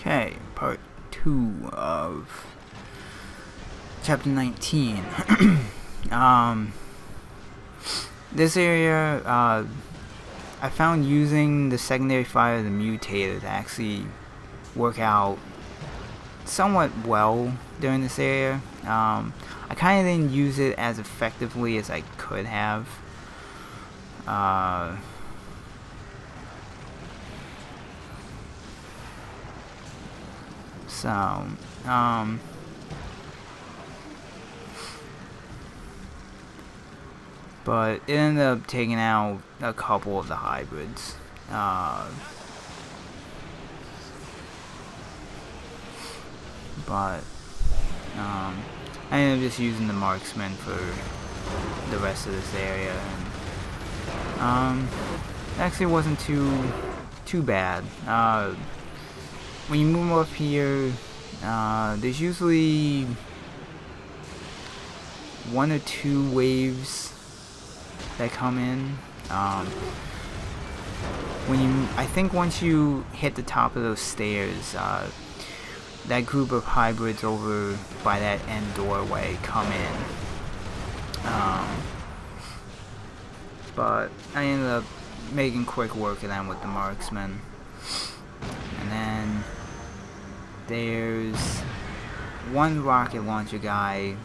Okay, part 2 of chapter 19. This area, I found using the secondary fire of the mutator to actually work out somewhat well during this area. I kind of didn't use it as effectively as I could have. But it ended up taking out a couple of the hybrids. But I ended up just using the marksman for the rest of this area, and actually wasn't too bad. When you move up here, there's usually 1 or 2 waves that come in. I think once you hit the top of those stairs, that group of hybrids over by that end doorway come in. But I ended up making quick work of them with the marksman. And then there's one rocket launcher guy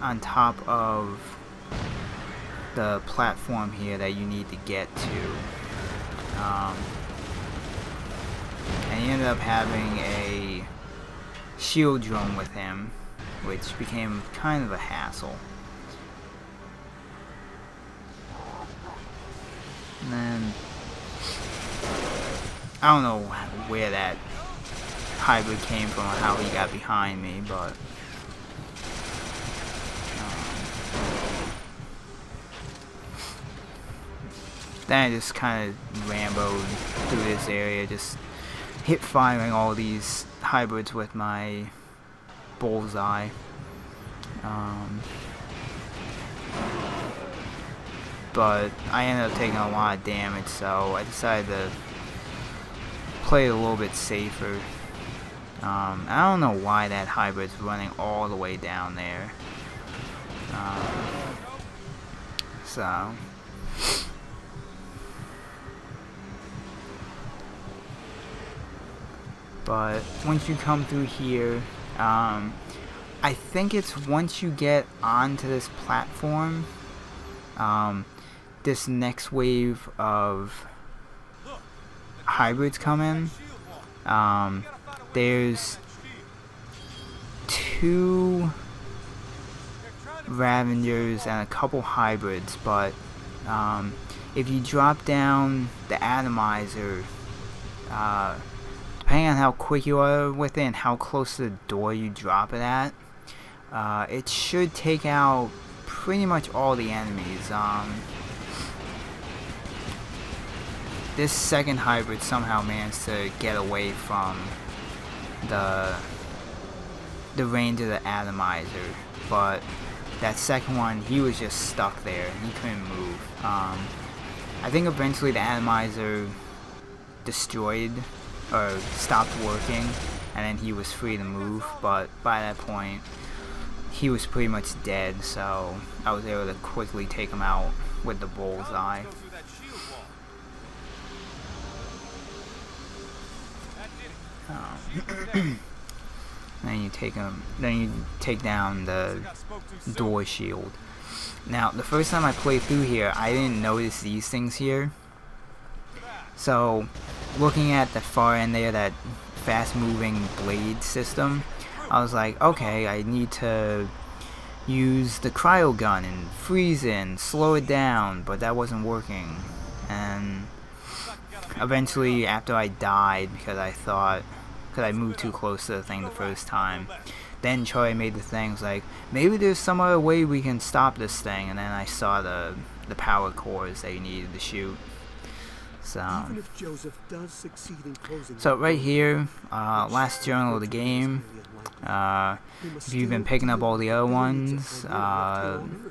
on top of the platform here that you need to get to. And he ended up having a shield drone with him, which became kind of a hassle. And then I don't know where that hybrid came from or how he got behind me, but then I just kind of ramboed through this area, just hip firing all these hybrids with my bullseye. But I ended up taking a lot of damage, so I decided to play it a little bit safer. I don't know why that hybrid's running all the way down there. But once you come through here, I think it's once you get onto this platform, this next wave of hybrids come in. There's 2 Ravengers and a couple hybrids, but if you drop down the atomizer, depending on how quick you are with it and how close to the door you drop it at, it should take out pretty much all the enemies. This second hybrid somehow managed to get away from the range of the atomizer, but that second one, he was just stuck there and he couldn't move. I think eventually the atomizer destroyed or stopped working, and then he was free to move, but by that point he was pretty much dead, so I was able to quickly take him out with the bullseye. Then you take down the door shield. Now, the first time I played through here, I didn't notice these things here. So, looking at the far end there, that fast-moving blade system, I was like, okay, I need to use the cryo gun and freeze it and slow it down, but that wasn't working. And eventually, after I died, because I moved too close to the thing the first time, then Troy made the things like, maybe there's some other way we can stop this thing, and then I saw the power cores that you needed to shoot. So right here, last journal of the game. If you've been picking up all the other ones,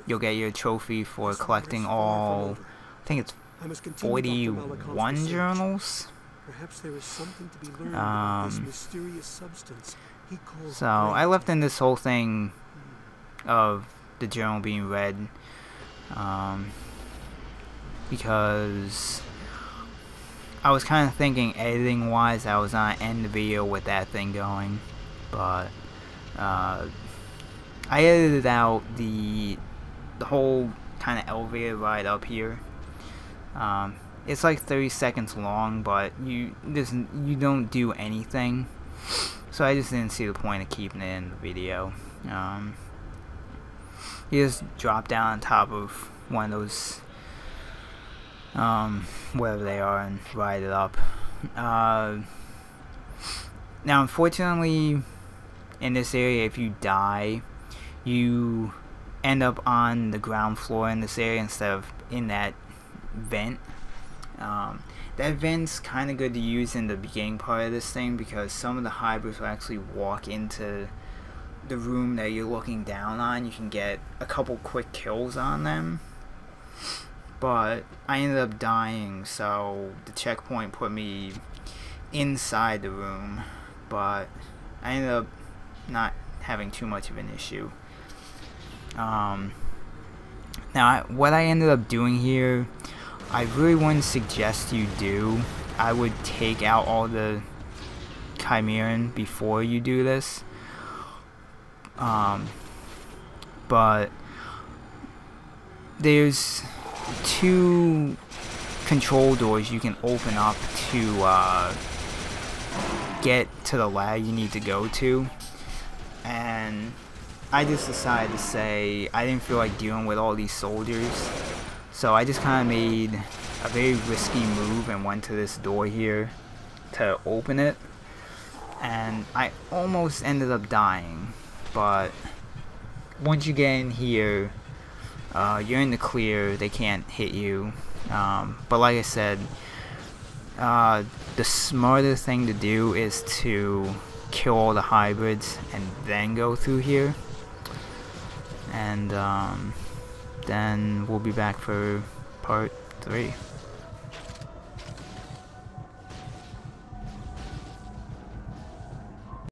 you'll get your trophy for collecting all, I think it's 41 journals. Perhaps there is something to be learned about this mysterious substance he calls so I left in this whole thing of the journal being read because I was kind of thinking editing wise I was gonna end the video with that thing going, but I edited out the whole kind of elevator ride up here. It's like 30 seconds long, but you don't do anything, so I just didn't see the point of keeping it in the video. You just drop down on top of one of those wherever they are and ride it up. Now unfortunately in this area, if you die, you end up on the ground floor in this area instead of in that vent. That vent's kind of good to use in the beginning part of this thing because some of the hybrids will actually walk into the room that you're looking down on. You can get a couple quick kills on them, but I ended up dying, so the checkpoint put me inside the room, but I ended up not having too much of an issue. Now what I ended up doing here, I really wouldn't suggest you do. I would take out all the Chimeran before you do this. But there's 2 control doors you can open up to get to the lab you need to go to, and I just decided to say I didn't feel like dealing with all these soldiers, so I just kind of made a very risky move and went to this door here to open it, and I almost ended up dying. But once you get in here, you're in the clear, they can't hit you. But like I said, the smarter thing to do is to kill all the hybrids and then go through here. And then we'll be back for part 3.